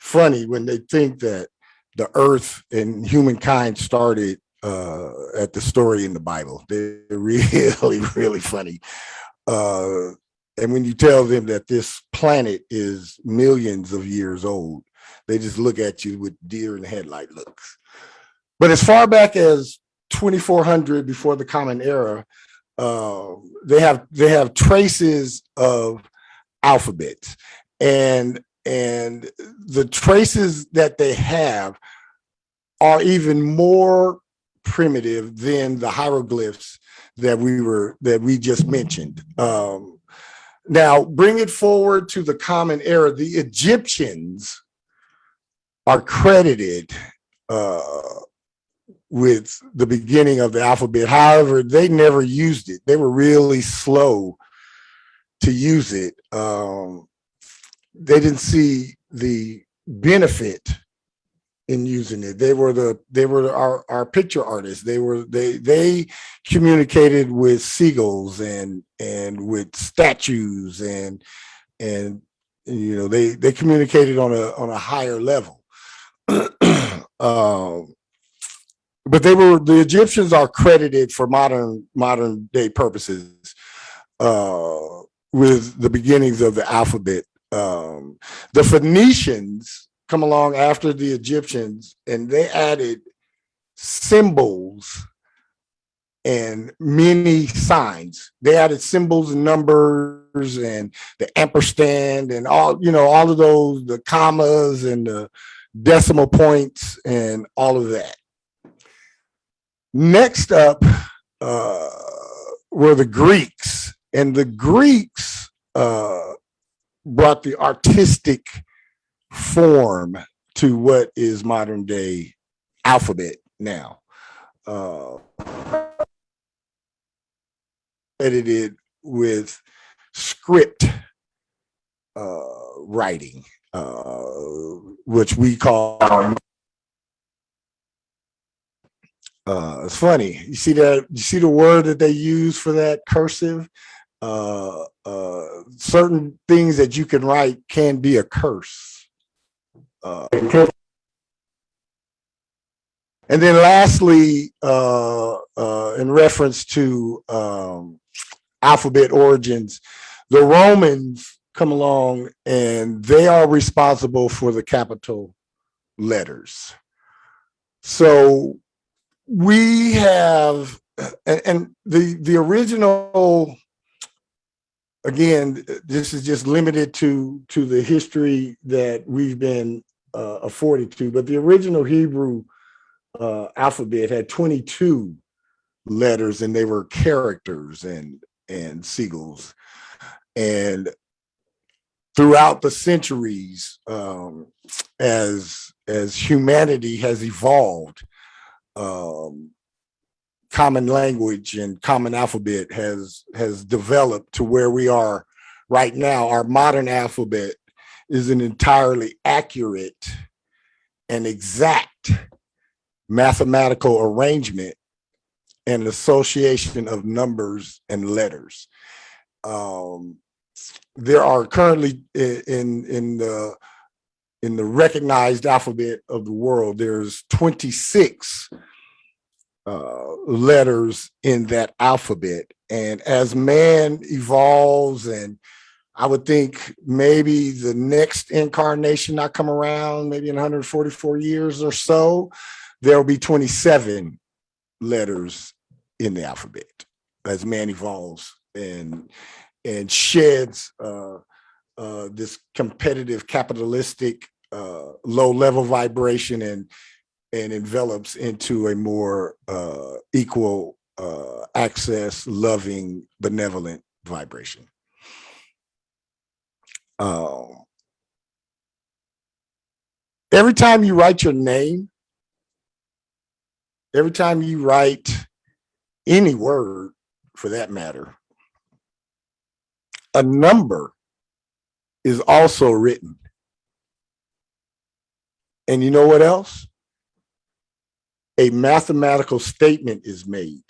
funny when they think that the earth and humankind started at the story in the Bible. They're really, really funny. Uh, and when you tell them that this planet is millions of years old, they just look at you with deer in the headlight looks. But as far back as 2400 before the Common Era, they have traces of alphabets, and the traces that they have are even more primitive than the hieroglyphs that we just mentioned. Now, bring it forward to the Common Era. The Egyptians are credited with the beginning of the alphabet. However, they never used it. They were really slow to use it. They didn't see the benefit in using it. They were our picture artists. They communicated with seagulls and with statues and they communicated on a higher level. But the Egyptians are credited for modern day purposes with the beginnings of the alphabet. The Phoenicians come along after the Egyptians, and they added symbols and many signs. They added symbols and numbers and the ampersand and all of those, the commas and the decimal points and all of that. Next up were the Greeks, and the Greeks brought the artistic form to what is modern day alphabet now. Edited with script writing, which we call. It's funny. You see that? You see the word that they use for that, cursive? Certain things that you can write can be a curse. And then lastly, in reference to alphabet origins, the Romans come along and they are responsible for the capital letters. So we have, and the original, again, this is just limited to the history that we've been afforded to, but the original Hebrew alphabet had 22 letters, and they were characters and sigils. And throughout the centuries, as humanity has evolved, common language and common alphabet has developed to where we are right now. Our modern alphabet is an entirely accurate and exact mathematical arrangement and association of numbers and letters. There are currently in the recognized alphabet of the world, there's 26 letters in that alphabet. And as man evolves, and I would think maybe the next incarnation not come around, maybe in 144 years or so, there'll be 27 letters in the alphabet as man evolves and sheds this competitive, capitalistic, low-level vibration and envelops into a more equal access, loving, benevolent vibration. Every time you write your name, every time you write any word for that matter, a number is also written. And you know what else? A mathematical statement is made.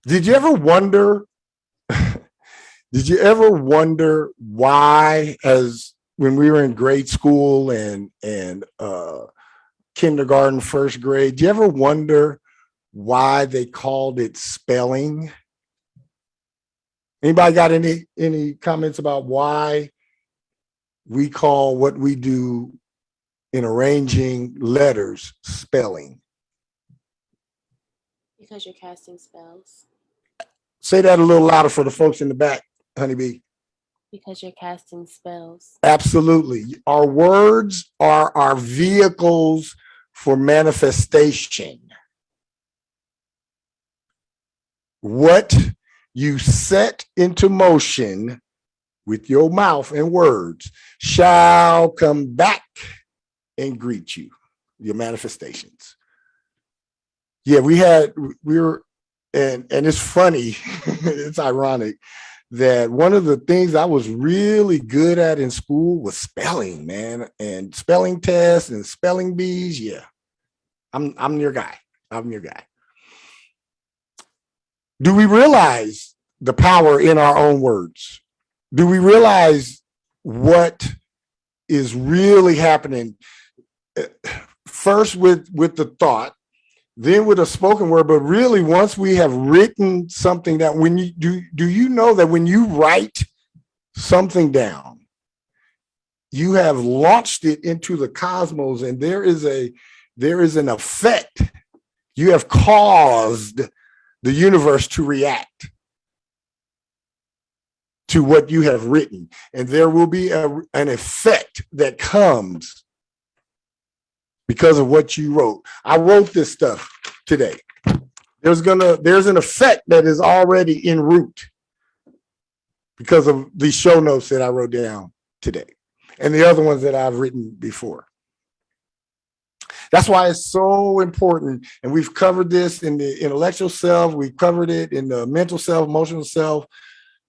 Did you ever wonder Did you ever wonder why, as when we were in grade school and kindergarten, first grade, did you ever wonder why they called it spelling? Anybody got any comments about why we call what we do in arranging letters spelling? Because you're casting spells. Say that a little louder for the folks in the back, Honeybee. Because you're casting spells. Absolutely. Our words are our vehicles for manifestation. What you set into motion with your mouth and words shall come back and greet you, your manifestations. Yeah, we were, and it's funny, it's ironic that one of the things I was really good at in school was spelling, man, and spelling tests and spelling bees. Yeah, I'm your guy. I'm your guy. Do we realize the power in our own words? Do we realize what is really happening? First with the thought, then with a spoken word, but really once we have written something that when you do you know that when you write something down, you have launched it into the cosmos, and there is an effect. You have caused the universe to react to what you have written, and there will be an effect that comes because of what you wrote. I wrote this stuff today. There's an effect that is already en route because of the show notes that I wrote down today and the other ones that I've written before. That's why it's so important. And we've covered this in the intellectual self. We've covered it in the mental self, emotional self.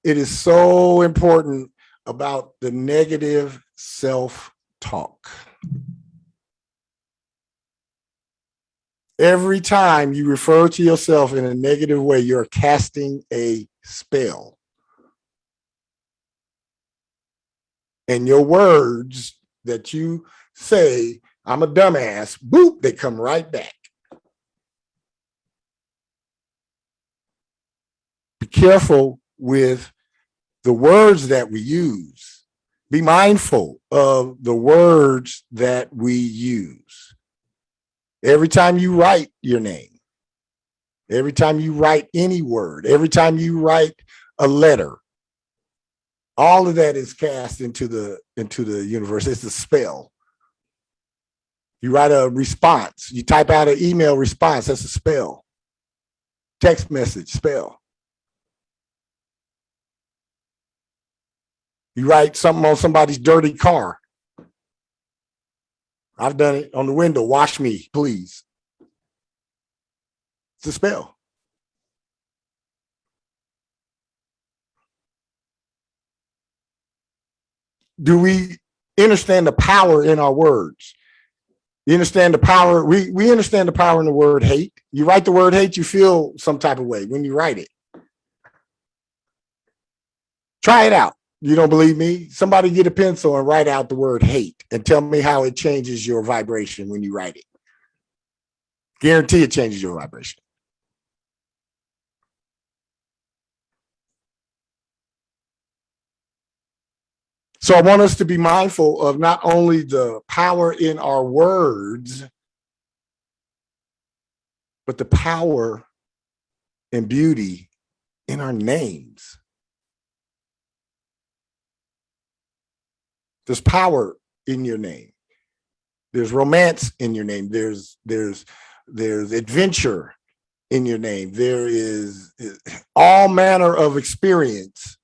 It is so important about the negative self-talk. Every time you refer to yourself in a negative way, you're casting a spell. And your words that you say, I'm a dumbass, boop, they come right back. Be careful with the words that we use. Be mindful of the words that we use. Every time you write your name, every time you write any word, every time you write a letter, all of that is cast into the universe. It's a spell. You write a response, you type out an email response, that's a spell. Text message, spell. You write something on somebody's dirty car. I've done it on the window. Wash me, please. It's a spell. Do we understand the power in our words? You understand the power? We understand the power in the word hate. You write the word hate, you feel some type of way when you write it. Try it out. You don't believe me? Somebody get a pencil and write out the word hate and tell me how it changes your vibration when you write it. Guarantee it changes your vibration. So I want us to be mindful of not only the power in our words, but the power and beauty in our names. There's power in your name. There's romance in your name. There's adventure in your name. There is all manner of experience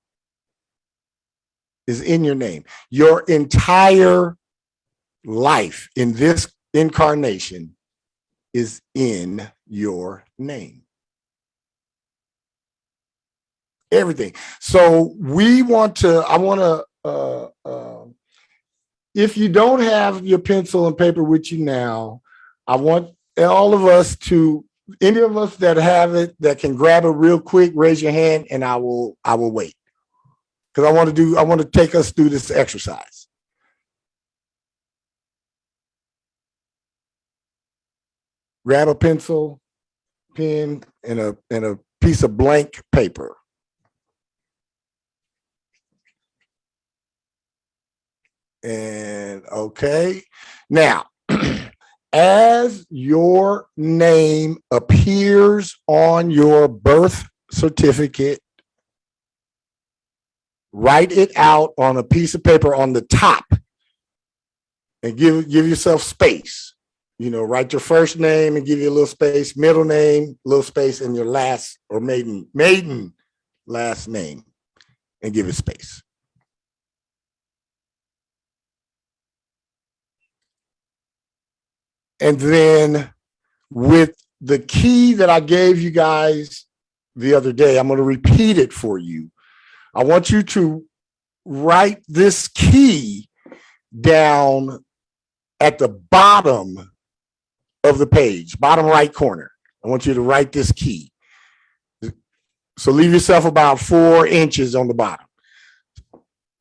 is in your name. Your entire life in this incarnation is in your name. Everything. So I want to, if you don't have your pencil and paper with you now, I want all of us to, any of us that have it, that can grab it real quick, raise your hand and I will wait. because I want to take us through this exercise. Grab a pencil, pen, and a piece of blank paper. And okay. Now, as your name appears on your birth certificate, write it out on a piece of paper on the top and give yourself space. You know, write your first name and give you a little space, middle name, little space, and your last or maiden last name and give it space. And then with the key that I gave you guys the other day, I'm going to repeat it for you. I want you to write this key down at the bottom of the page, bottom right corner. I want you to write this key. So leave yourself about 4 inches on the bottom.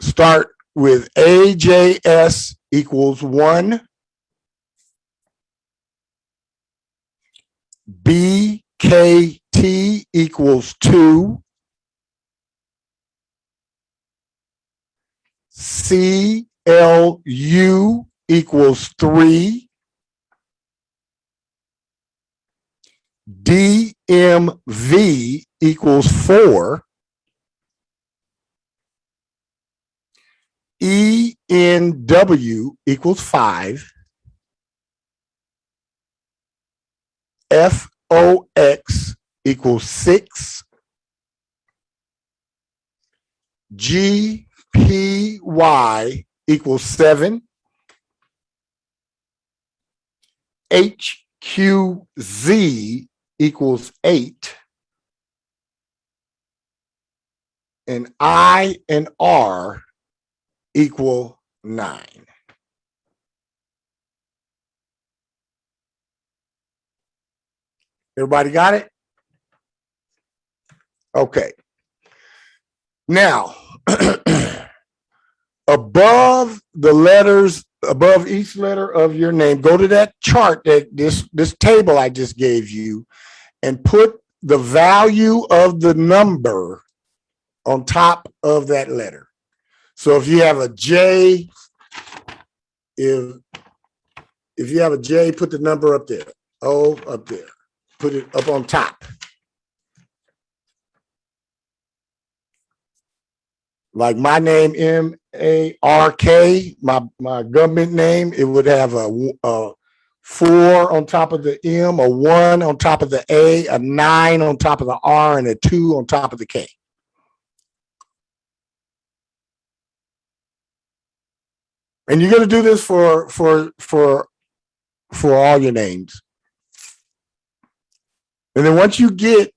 Start with AJS equals 1. BKT equals 2. CLU equals 3. DMV equals 4. ENW equals 5. FOX equals 6. GPY equals 7. HQZ equals 8. And I and R equal 9. Everybody got it? Okay. Now, above the letters, above each letter of your name, go to that chart, that this table I just gave you, and put the value of the number on top of that letter. So if you have a J, if you have a J, put the number up there. O up there. Put it up on top. Like my name, M-A-R-K, my government name, it would have a 4 on top of the M, a 1 on top of the A 9 on top of the R, and a 2 on top of the K. And you're going to do this for all your names. And then once you get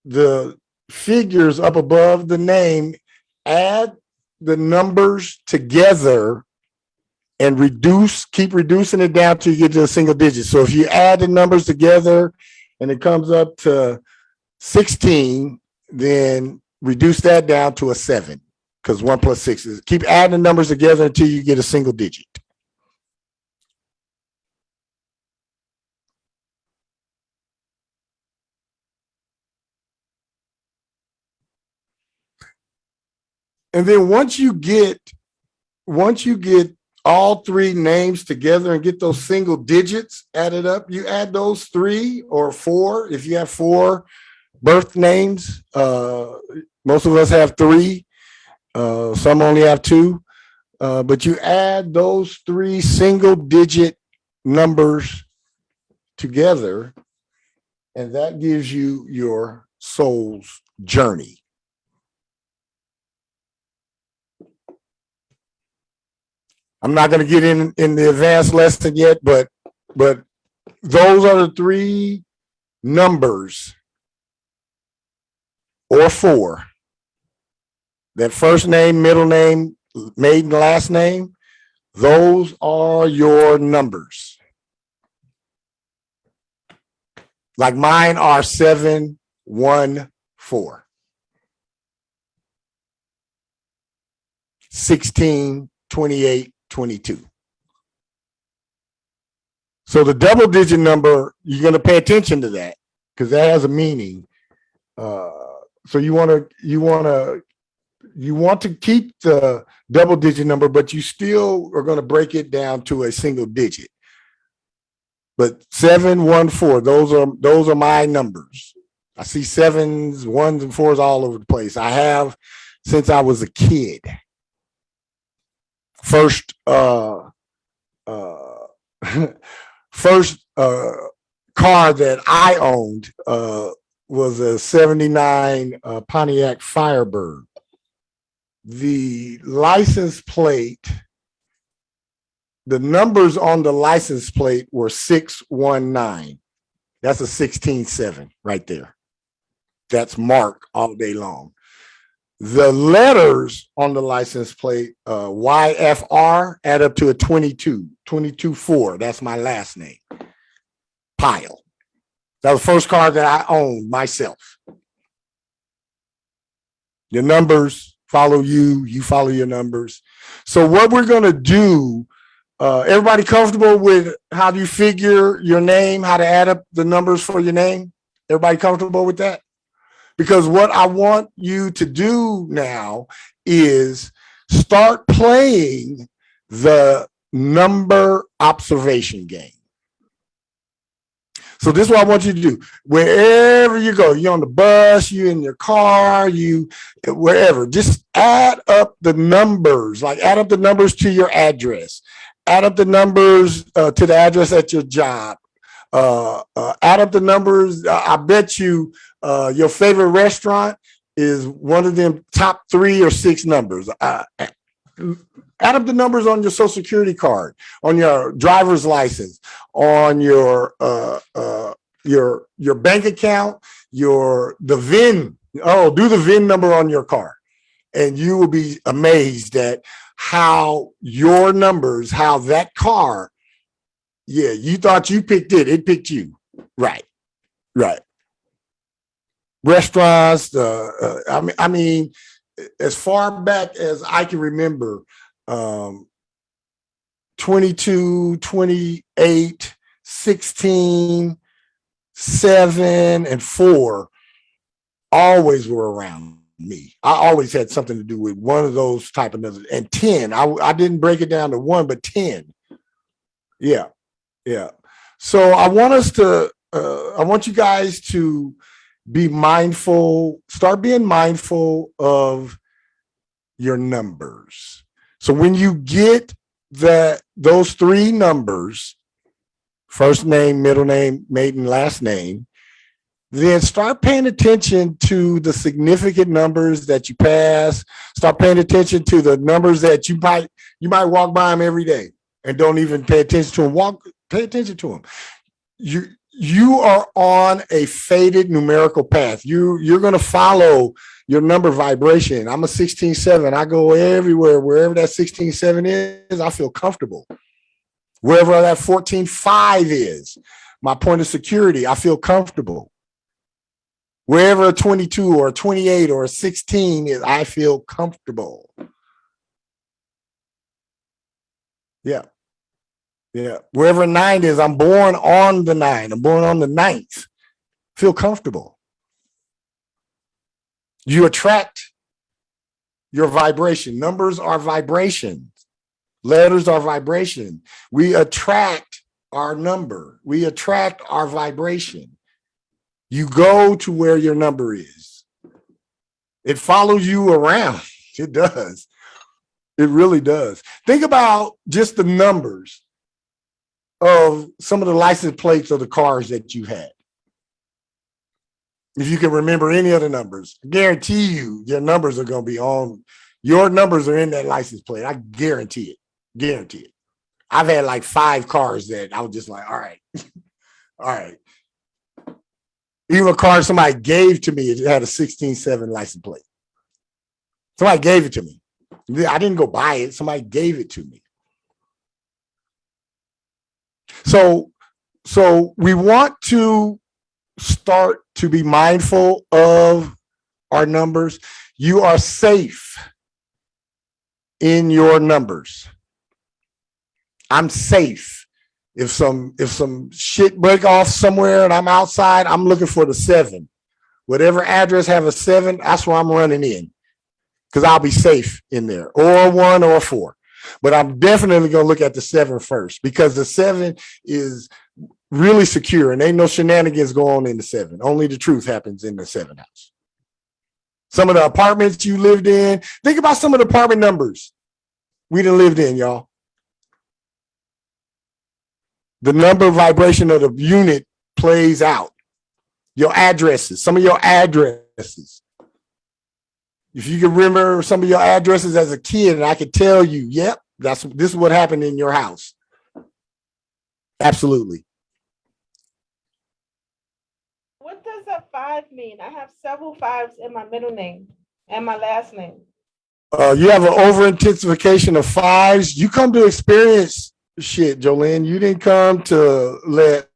the figures up above the name, add the numbers together and keep reducing it down till you get to a single digit. So if you add the numbers together and it comes up to 16, then reduce that down to a 7, because 1 plus 6 is, keep adding the numbers together until you get a single digit. And then once you get all 3 names together and get those single digits added up, you add those 3 or 4. If you have 4 birth names, most of us have 3. Some only have 2. But you add those 3 single digit numbers together, and that gives you your soul's journey. I'm not going to get in the advanced lesson yet, but those are the 3 numbers, or 4. That first name, middle name, maiden last name, those are your numbers. Like mine are 7, 1, 4. 16, 28, 22. So the double digit number, you're going to pay attention to that because that has a meaning. So you want to keep the double digit number, but you still are going to break it down to a single digit. But 7, 1, 4, those are my numbers. I see 7s, 1s, and 4s all over the place. I have since I was a kid. First car that I owned was a 79 Pontiac Firebird. The license plate, the numbers on the license plate were 619. That's a 16-7 right there. That's mark all day long. The letters on the license plate, YFR, add up to a 22, 22-4. That's my last name. Pyle. That was the first car that I owned myself. Your numbers follow you, you follow your numbers. So what we're going to do, everybody comfortable with how do you figure your name, how to add up the numbers for your name? Everybody comfortable with that? Because what I want you to do now is start playing the number observation game. So this is what I want you to do. Wherever you go, you're on the bus, you're in your car, you wherever, just add up the numbers, like add up the numbers to your address, add up the numbers to the address at your job, add up the numbers. I bet you your favorite restaurant is one of them top 3 or 6 numbers. Add up the numbers on your social security card, on your driver's license, on your bank account, the VIN. Oh, do the VIN number on your car, and you will be amazed at how your numbers, how that car. Yeah, you thought you picked it; it picked you. Right. Restaurants. I mean, as far back as I can remember. 22, 28, 16, 7, and 4 always were around me. I always had something to do with one of those type of numbers. And 10, I didn't break it down to 1, but 10. Yeah. So I want you guys to be mindful, start being mindful of your numbers. So when you get those 3 numbers, first name, middle name, maiden, last name, then start paying attention to the significant numbers that you pass. Start paying attention to the numbers that you might walk by them every day and don't even pay attention to them. Pay attention to them. You are on a fated numerical path. You're going to follow your number vibration. I'm a 16-7. I go everywhere. Wherever that 16-7 is, I feel comfortable. Wherever that 14-5 is, my point of security, I feel comfortable. Wherever a 22 or a 28 or a 16 is, I feel comfortable. Yeah. Wherever a 9 is, I'm born on the 9. I'm born on the 9th. Feel comfortable. You attract your vibration. Numbers are vibrations. Letters are vibration. We attract our number. We attract our vibration. You go to where your number is. It follows you around. It does. It really does. Think about just the numbers of some of the license plates of the cars that you had. If you can remember any of the numbers, I guarantee you your numbers are going to be on. Your numbers are in that license plate. I guarantee it. Guarantee it. I've had like 5 cars that I was just like, all right. All right. Even a car somebody gave to me, it had a 16-7 license plate. Somebody gave it to me. I didn't go buy it. Somebody gave it to me. So we want to start to be mindful of our numbers. You are safe. in your numbers. I'm safe. If some shit break off somewhere and I'm outside, I'm looking for the 7. Whatever address have a 7, that's where I'm running in, because I'll be safe in there, or a 1 or a 4. But I'm definitely going to look at the 7 first, because the 7 is really secure and ain't no shenanigans go on in the 7. Only the truth happens in the 7 house. Some of the apartments you lived in, think about some of the apartment numbers we done lived in, y'all. The number vibration of the unit plays out. Your addresses, some of your addresses. If you can remember some of your addresses as a kid, and I could tell you, yep, this is what happened in your house. Absolutely. What does a 5 mean? I have several 5s in my middle name and my last name. You have an over intensification of 5s. You come to experience shit, Jolene. You didn't come to let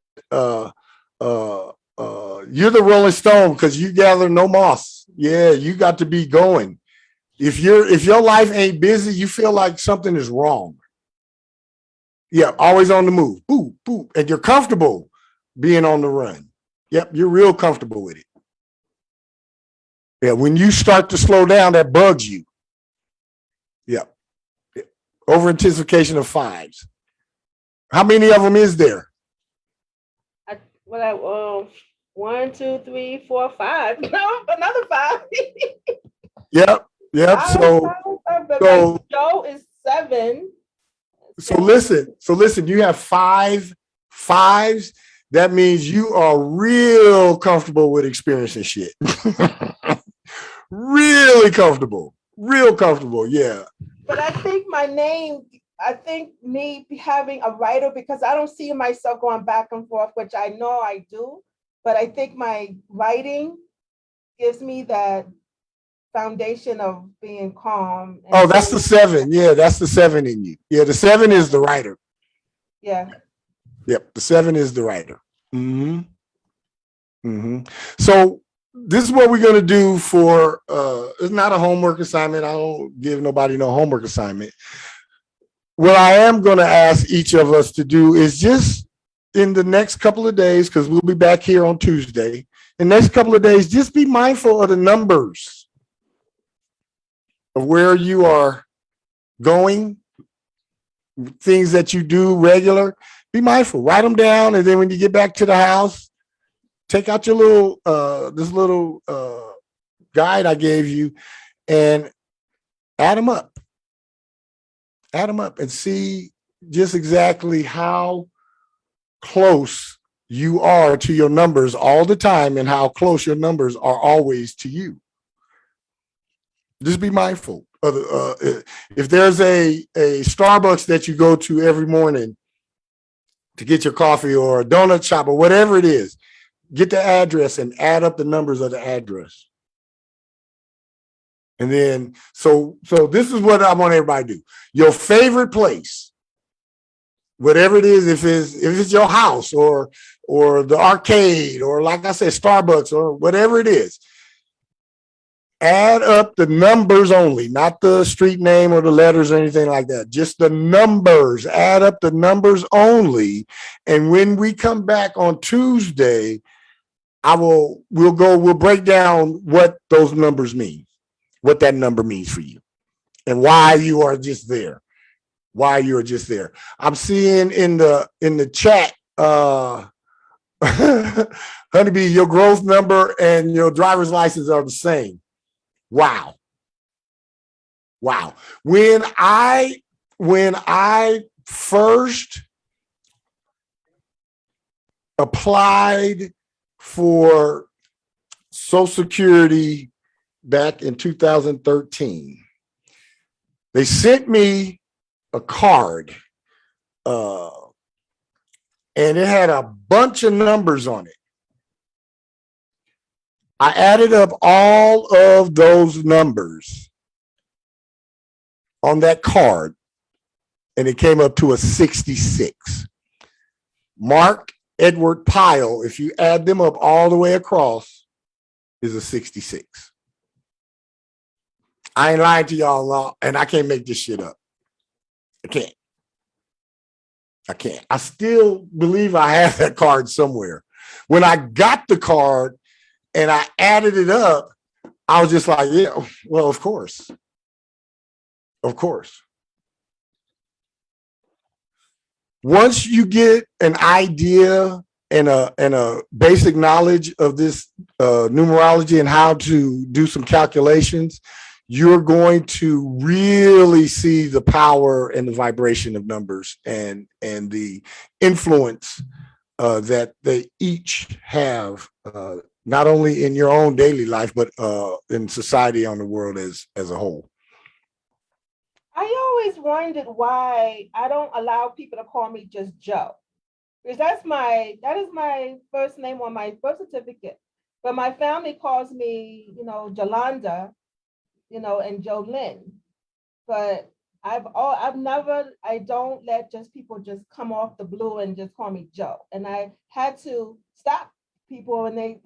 you're the Rolling Stone, because you gather no moss. Yeah, you got to be going. If your life ain't busy, you feel like something is wrong. Yeah, always on the move. Boo, boo. And you're comfortable being on the run. Yep, you're real comfortable with it. Yeah, when you start to slow down, that bugs you. Yep. Over intensification of 5s. How many of them is there? 1, 2, 3, 4, 5. No, another 5. Yep. So Joe is 7. So listen, you have 5 5s. That means you are real comfortable with experiencing shit. Really comfortable. Real comfortable. Yeah. But I think me having a writer, because I don't see myself going back and forth, which I know I do, but I think my writing gives me that foundation of being calm. Oh, that's the 7. Yeah, that's the 7 in you. Yeah, the 7 is the writer. Yeah. Yep, the 7 is the writer. So this is what we're going to do for, it's not a homework assignment. I don't give nobody no homework assignment. What I am going to ask each of us to do is just in the next couple of days, because we'll be back here on Tuesday, in the next couple of days, just be mindful of the numbers of where you are going, things that you do regular. Be mindful, write them down, and then when you get back to the house, take out your little guide I gave you and add them up. Add them up and see just exactly how close you are to your numbers all the time and how close your numbers are always to you. Just be mindful. If there's a Starbucks that you go to every morning to get your coffee, or a donut shop, or whatever it is, get the address and add up the numbers of the address. And then, so this is what I want everybody to do. Your favorite place, whatever it is, if it's your house or the arcade, or like I said, Starbucks, or whatever it is, add up the numbers only, not the street name or the letters or anything like that. Just the numbers. Add up the numbers only. And when we come back on Tuesday, we'll break down what those numbers mean, what that number means for you, and why you are just there. Why you're just there. I'm seeing in the chat, Honeybee, your growth number and your driver's license are the same. Wow. When I first applied for Social Security back in 2013, they sent me a card, and it had a bunch of numbers on it. I added up all of those numbers on that card, and it came up to a 66. Mark Edward Pyle, if you add them up all the way across, is a 66. I ain't lying to y'all, and I can't make this shit up. I can't. I still believe I have that card somewhere. When I got the card and I added it up, I was just like, yeah, well, of course. Of course. Once you get an idea and a basic knowledge of this numerology and how to do some calculations, you're going to really see the power and the vibration of numbers and the influence that they each have, not only in your own daily life, but in society, on the world as a whole. I always wondered why I don't allow people to call me just Joe, because that is my first name on my birth certificate. But my family calls me, Jolanda, and Jolynn. But I don't let just people just come off the blue and just call me Joe. And I had to stop people I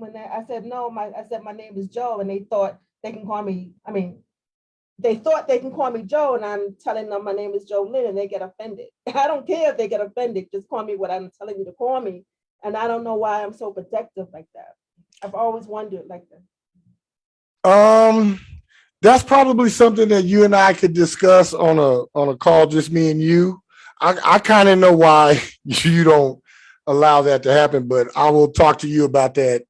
said no, my name is Joe, and they thought they can call me. They thought they can call me Joe, and I'm telling them my name is Jolynn, and they get offended. I don't care if they get offended. Just call me what I'm telling you to call me. And I don't know why I'm so protective like that. I've always wondered like that. That's probably something that you and I could discuss on a call, just me and you. I kind of know why you don't allow that to happen, but I will talk to you about that.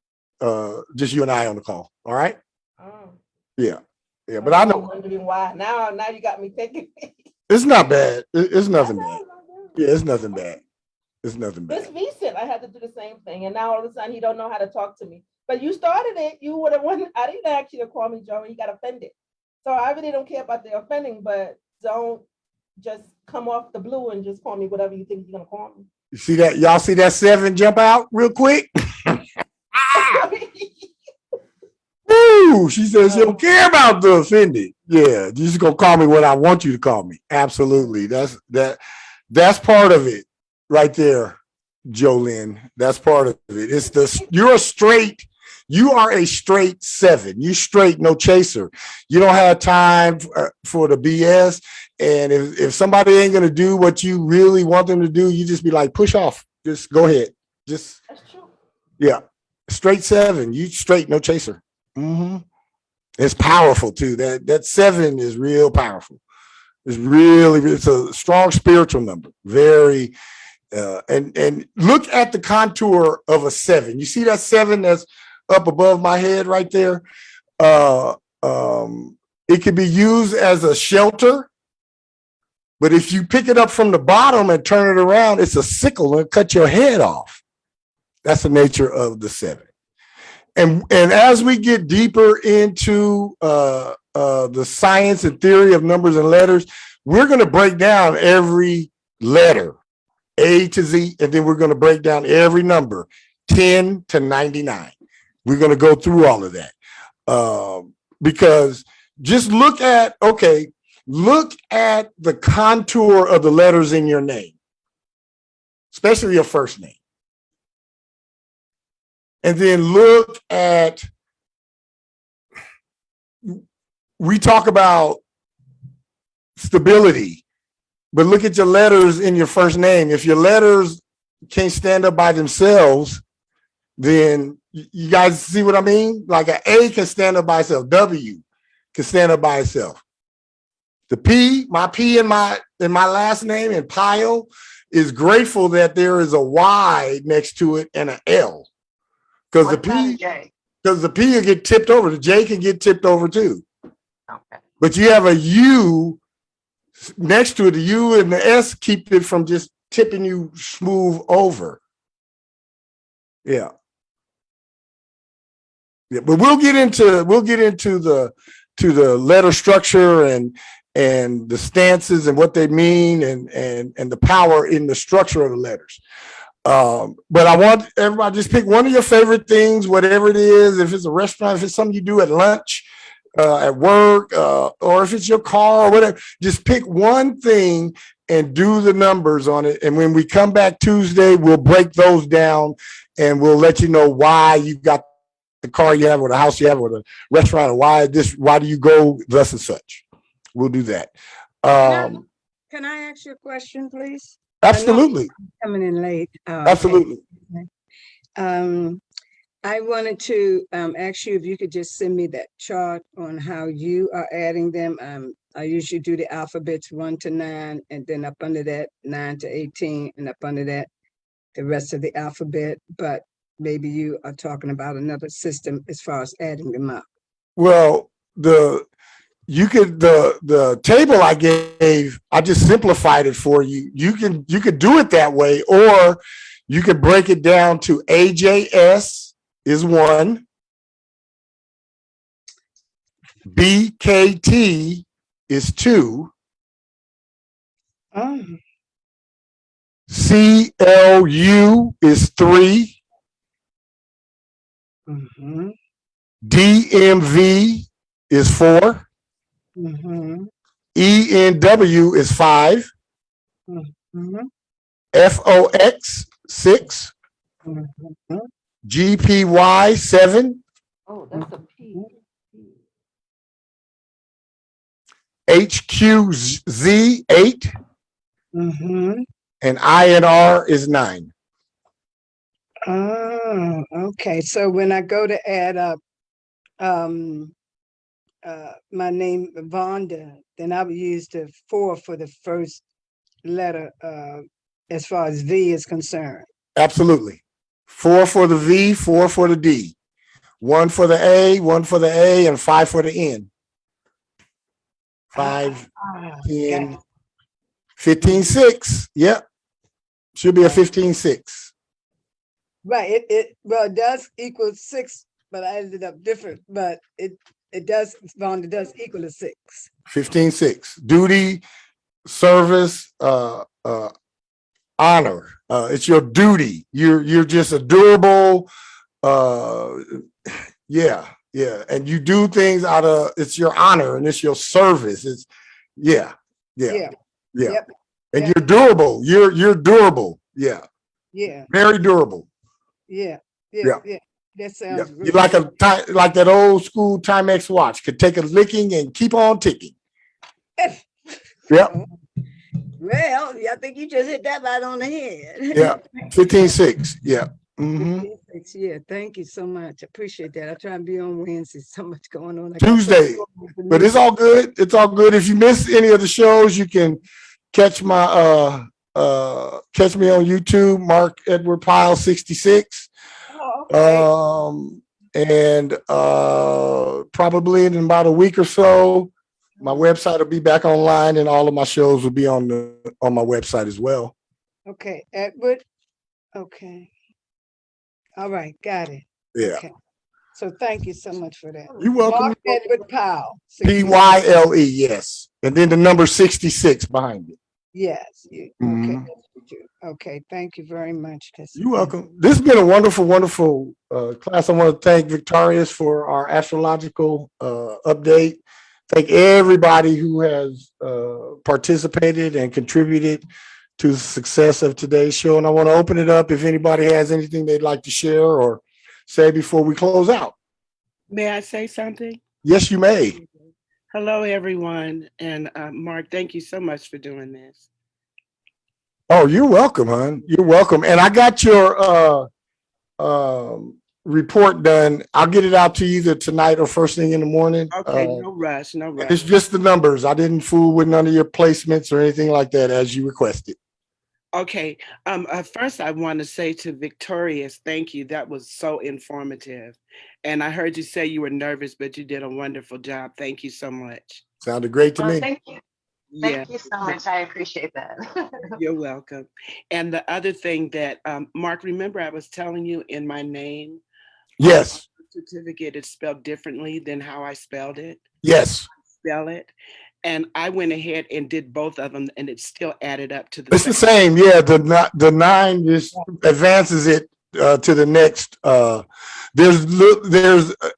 Just you and I on the call. All right? Oh. Yeah. Yeah, but I know. Wondering why. Now you got me thinking. It's not bad. It's nothing bad. Yeah, it's nothing bad. It's nothing bad. It's recent. I had to do the same thing, and now all of a sudden he don't know how to talk to me. But you started it. You would have won. I didn't ask you to call me Joe, and you got offended. So I really don't care about the offending, but don't just come off the blue and just call me whatever you think you're gonna call me. You see that? Y'all see that 7 jump out real quick? Woo! She says she don't care about the offended. Yeah, you're just gonna call me what I want you to call me. Absolutely. That's part of it right there, Jolynn. That's part of it. You are a straight 7. You straight, no chaser. You don't have time for the BS. And if somebody ain't gonna do what you really want them to do, you just be like, push off. Just go ahead. That's true. Yeah. Straight 7. You straight, no chaser. Mm-hmm. It's powerful too. That 7 is real powerful. It's a strong spiritual number. Very, and look at the contour of a 7. You see that 7 that's up above my head right there? It could be used as a shelter, but if you pick it up from the bottom and turn it around, it's a sickle and cut your head off. That's the nature of the 7. And as we get deeper into the science and theory of numbers and letters, we're going to break down every letter, A to Z, and then we're going to break down every number, 10 to 99. We're going to go through all of that because just look at the contour of the letters in your name, especially your first name. And then look at, we talk about stability, but look at your letters in your first name. If your letters can't stand up by themselves, then you guys see what I mean? Like an A can stand up by itself. W can stand up by itself. The P, my P in my last name, in Pyle, is grateful that there is a Y next to it and an L. Because the P will get tipped over. The J can get tipped over too. Okay. But you have a U next to it. The U and the S keep it from just tipping you smooth over. Yeah. Yeah, but we'll get into the letter structure and the stances and what they mean and the power in the structure of the letters. But I want everybody just pick one of your favorite things, whatever it is. If it's a restaurant, if it's something you do at lunch, at work, or if it's your car or whatever, just pick one thing and do the numbers on it. And when we come back Tuesday, we'll break those down and we'll let you know why you got the car you have or the house you have or the restaurant, or why do you go thus and such? We'll do that. Can I ask you a question, please? Absolutely. Coming in late. Absolutely. I wanted to ask you if you could just send me that chart on how you are adding them. I usually do the alphabets 1 to 9, and then up under that 9 to 18, and up under that the rest of the alphabet. But maybe you are talking about another system as far as adding them up. Well, the table I gave, I just simplified it for you. You could do it that way, or you could break it down to AJS is 1, BKT is 2, Oh, CLU is 3, mm-hmm, DMV is 4, mm-hmm, ENW is 5, mm-hmm, FOX 6, mm-hmm. GPY 7, Oh, that's a P. HQZ 8, Mm-hmm. and INR is 9. Oh, okay. So when I go to add up my name Vonda, then I would use the 4 for the first letter as far as V is concerned. Absolutely. 4 for the V, 4 for the D, 1 for the A, 1 for the A, and 5 for the N. 5, 10, 15, 6. Yep. Should be a 15, 6. Right. It does equal 6, but I ended up different. But it does, Vonda does equal a 6. 15, 6. Duty, service, honor. It's your duty. You're just a durable, yeah. And you do things out of, it's your honor and it's your service. It's yeah. Yep. And you're durable. You're durable. Yeah. Yeah. Very durable. Yeah. Yeah. That sounds You like like that old school Timex watch, could take a licking and keep on ticking. Yep. Well, I think you just hit that right on the head. Yeah. 15, 6. Yeah. Mm-hmm. 15, 6. Yeah, thank you so much. I appreciate that. I try and be on Wednesday. So much going on. Tuesday. But it's all good. It's all good. If you miss any of the shows, you can catch my catch me on YouTube, Mark Edward Pyle 66. And probably in about a week or so, my website will be back online, and all of my shows will be on my website as well. Okay, Edward. Okay. All right, got it. Yeah. Okay. So thank you so much for that. You're welcome. Mark Edward Powell. PYLE, yes. And then the number 66 behind it. Yes. Okay. Mhm. Okay. Thank you very much. You're welcome. This has been a wonderful, wonderful class. I want to thank Victorious for our astrological update. Thank everybody who has participated and contributed to the success of today's show. And I want to open it up if anybody has anything they'd like to share or say before we close out. May I say something? Yes, you may. Hello, everyone. And Mark, thank you so much for doing this. Oh, you're welcome, hon. You're welcome. And I got your report done. I'll get it out to you either tonight or first thing in the morning. Okay, no rush, no rush. It's just the numbers. I didn't fool with none of your placements or anything like that as you requested. Okay. First, I want to say to Victorious, thank you. That was so informative. And I heard you say you were nervous, but you did a wonderful job. Thank you so much. Sounded great to me. Thank you. Thank you so much. I appreciate that. You're welcome. And the other thing that, Mark, remember I was telling you in my name? Yes. Certificate is spelled differently than how I spelled it. Yes. Spell it. And I went ahead and did both of them, and it still added up to the It's the same. Yeah. The 9 just advances it to the next. There's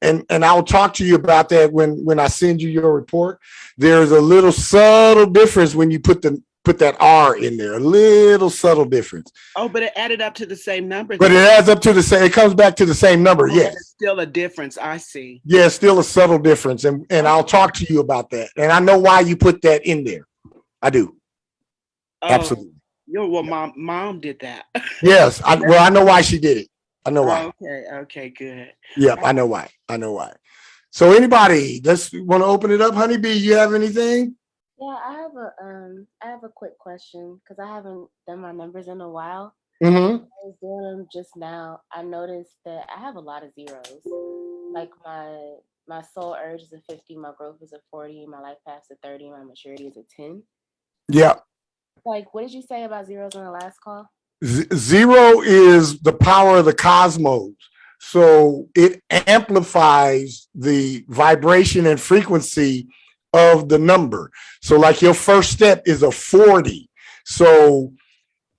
and I'll talk to you about that when I send you your report. There's a little subtle difference when you put the put that R in there, a little subtle difference. Oh, but it added up to the same number. But it adds up to the same, it comes back to the same number, Oh, yes. there's still a difference. I see. Yeah, still a subtle difference. And I'll talk to you about that. And I know why you put that in there. I do. Oh, Absolutely. Well, mom did that. Yes. I know why she did it. I know why. Okay, good. Yep, I know why. So anybody, let's want to open it up. Honeybee, you have anything? Yeah, I have a quick question because I haven't done my numbers in a while. Mm-hmm. I was doing them just now. I noticed that I have a lot of zeros. Like my soul urge is a 50, my growth is a 40, my life path's a 30, my maturity is a 10. Yeah. Like, what did you say about zeros on the last call? Zero is the power of the cosmos. So it amplifies the vibration and frequency of the number. So like your first step is a 40. So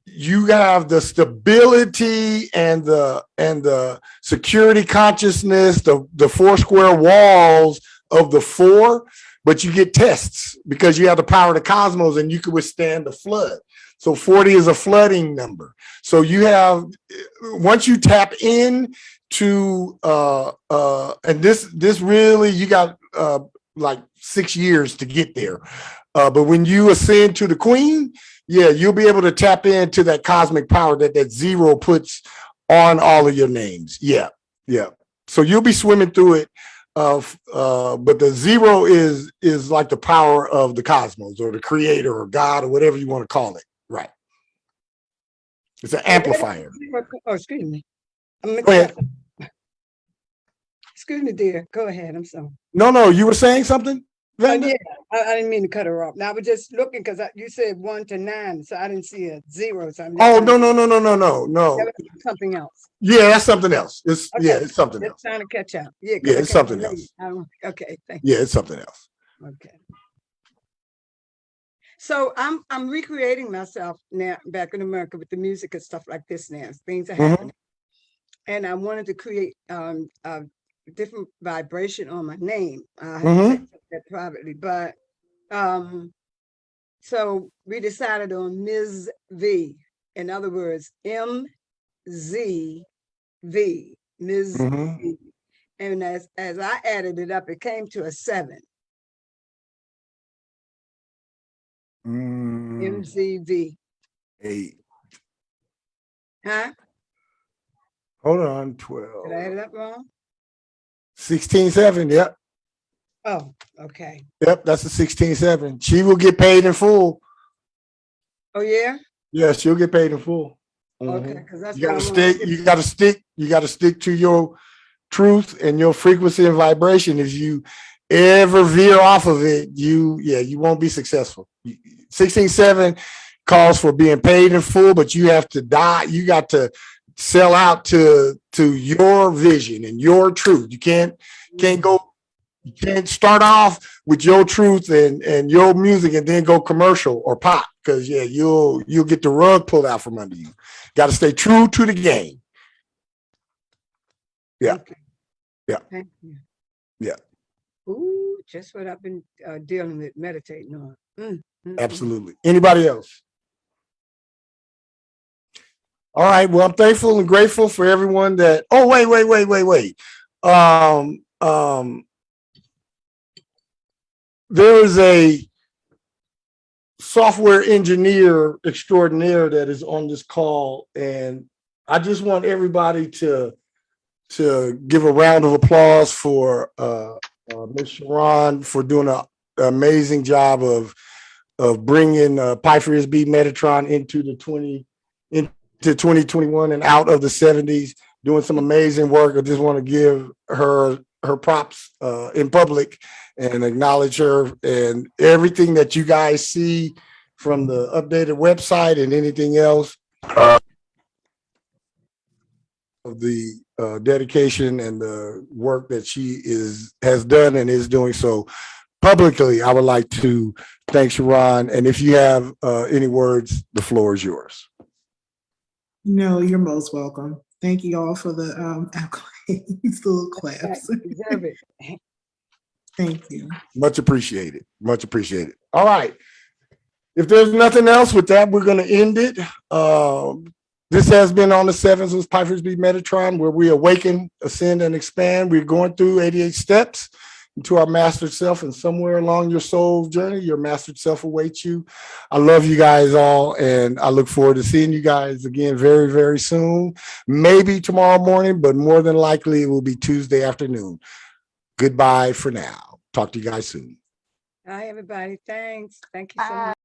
you have the stability and the security consciousness, the four square walls of the four, but you get tests because you have the power of the cosmos and you can withstand the flood. So 40 is a flooding number. So you have, once you tap in to and this really, you got like 6 years to get there. But when you ascend to the queen, yeah, you'll be able to tap into that cosmic power that zero puts on all of your names. Yeah. So you'll be swimming through it. But the zero is like the power of the cosmos or the creator or God or whatever you want to call it. Right. It's an amplifier. Oh, excuse me. Go ahead. Excuse me, dear. Go ahead. I'm sorry. No, you were saying something? Yeah, I didn't mean to cut her off. Now I was just looking because you said 1 to 9, so I didn't see a 0. So I'm Oh, no. That was something else. Yeah, that's something else. It's Okay. it's something Just else. trying to catch up. Yeah, Yeah, it's something else. Okay, thank you. Yeah, it's something else. Okay. So I'm recreating myself now back in America with the music and stuff like this now. Things are happening. And I wanted to create a different vibration on my name. I have to say that privately, but so we decided on Ms. V. In other words, MZV, Ms. V. And as I added it up, it came to a 7. MZV. 8. Huh? Hold on, 12. Did I add it up wrong? 16.7. Yep. Oh, okay. Yep, that's a 16.7. She will get paid in full. Oh yeah? Yeah, she'll get paid in full. Okay, because that's You what I gotta wanna stick, you gotta stick to your truth and your frequency and vibration. If you ever veer off of it, you won't be successful. 16.7 calls for being paid in full, but you have to die. You got to sell out to your vision and your truth. You can't start off with your truth and your music and then go commercial or pop, because you'll get the rug pulled out from under you. Got to stay true to the game. Yeah. Okay. Yeah. Thank you. Yeah. Ooh, just what I've been dealing with, meditating on. Absolutely. Anybody else? All right. Well, I'm thankful and grateful for everyone that. Oh, wait. There is a software engineer extraordinaire that is on this call, and I just want everybody to give a round of applause for Ms. Sharon for doing an amazing job of bringing Pythias B Metatron into 2021 and out of the 70s, doing some amazing work. I just want to give her props in public and acknowledge her, and everything that you guys see from the updated website and anything else of the dedication and the work that she has done and is doing. So publicly, I would like to thank Sharon. And if you have any words, the floor is yours. No, you're most welcome. Thank you all for the accolades, the little claps. Deserve it. Thank you. Much appreciated. Much appreciated. All right. If there's nothing else with that, we're going to end it. This has been On the Sevens with Piper's Beat Metatron, where we awaken, ascend, and expand. We're going through 88 steps into our mastered self, and somewhere along your soul journey, your mastered self awaits you. I love you guys all, and I look forward to seeing you guys again very, very soon. Maybe tomorrow morning, but more than likely it will be Tuesday afternoon. Goodbye for now. Talk to you guys soon. Hi, everybody. Thanks. Thank you so much.